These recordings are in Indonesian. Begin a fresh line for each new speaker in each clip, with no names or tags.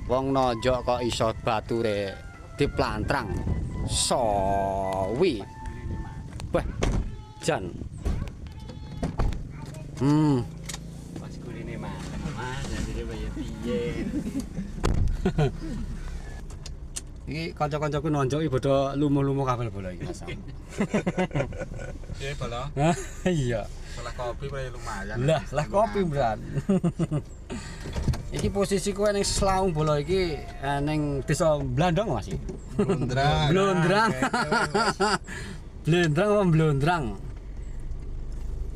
Wong nonjok kok iso bature diplantrang. Sawi. Wah, jan.
Pas kuline mateng, Mas. Jadi bayar piye.
Iki kanca-kancaku nonjok iki bodho lumuh-lumuh kabel bola iki, Mas.
Iya, bola.
Iya.
Setelah kopi paling lumayan.
Lah kopi, Bran. Iki posisiku ning Slaung bola iki ning desa Blandong, Mas.
Blondrang.
Blondrang. Blendrang apa blondrang?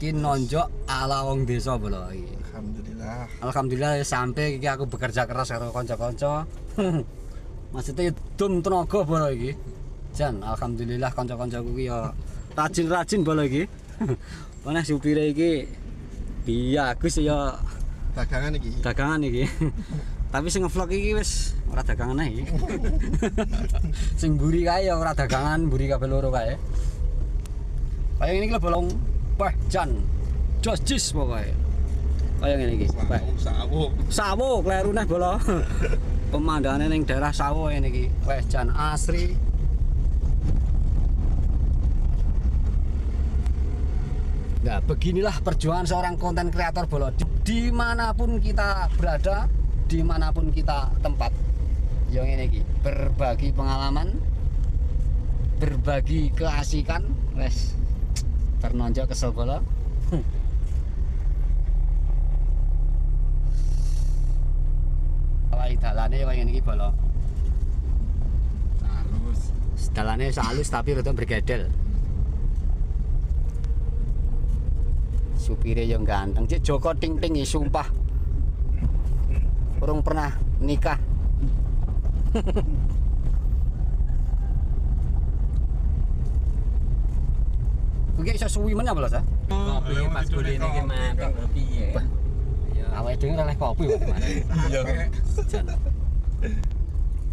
Ki nonjok ala wong desa bola iki.
Alhamdulillah.
Alhamdulillah sampai iki aku bekerja keras karo kanca-kanca. Maksudnya dum tenaga bola iki. Jan, alhamdulillah kanca-kancaku ki ya rajin-rajin bola iki. Mana supire iki bagus ya
Dagangan iki.
dagangan iki. Tapi sing ngevlog iki wis ora dagangan ae. Sing mburi kae ya ora dagangan, mburi kabeh loro kae. Kayak ngene iki lho bolong. Wah, jan. Jos pokoke. Kayak ngene iki. Wah. Sawo kleru neh bola. Pemandangane ning daerah Sawo ngene iki. Wah, jan asri. Nah, beginilah perjuangan seorang konten kreator bola. Dimanapun kita berada, dimanapun kita tempat. Yang ini ki, berbagi pengalaman, berbagi keasikan, wes ternonjok kesel bola. Kalau dalane yang ini ki bola.
Halus.
Dalane halus tapi rada bergedel. Supire yang ganteng, Cik Joko ting-ting ya sumpah. Urung pernah nikah. Oke, iso suwi men apa lho, Sa?
Kopi pas kuline iki mateng piye.
Ya, awake dhewe ora oleh kopi kok gimana.
Iya.
Jan.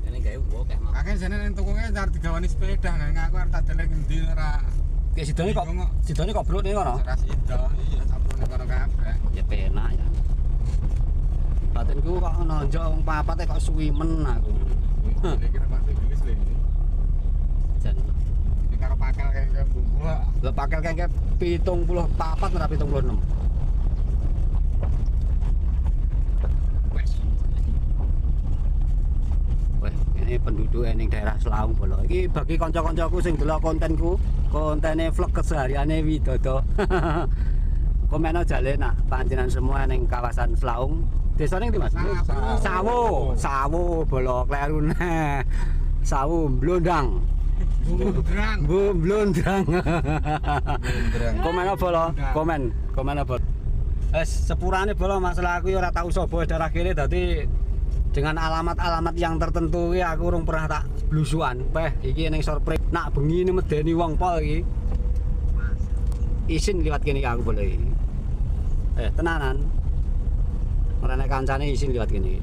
Ini gawe wo kayak mau.
Akeh jane ning tukunge arep digawani sepeda, nang aku arep tak deleng endi ora.
Kayak sidone kok bro ning kono.
Ora sida, iya campurne karo kabeh.
Ya penak ya. Batinku kok nonjok wong papat kok suwi men aku.
Ini kira masih gelis lho ini.
Jan.
Ini karo pakel kayak bumbu.
Lah pakel kayak 74 ora 76. Wah, ini penduduk ning daerah Slaung bola. Iki bagi kanca-kancaku sing delok kontenku, kontene vlog kesehariane Widodo. Komen aja le nak panjenengan semua ning kawasan Slaung. Desa ning ndi, Mas? Sawo bola kleru neh. Sawo Blondang.
Blondrang.
Blondrang.
Blondrang.
Komen apa lo? Komen apa? Sepurane bola masalah aku ya ora tau sapa daerah kene dadi dengan alamat-alamat yang tertentu ya aku urung pernah tak blusukan. Peh iki ning surprise nak bengi ini medeni wong pol iki. Isin liwat kene aku boleh. Tenanan. Ora nek kancane isin liwat kene.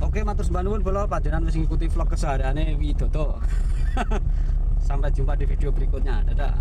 Oke, matur sembah nuwun bola panjenengan wis ngikuti vlog kesehariane Widodo. Sampai jumpa di video berikutnya. Dadah.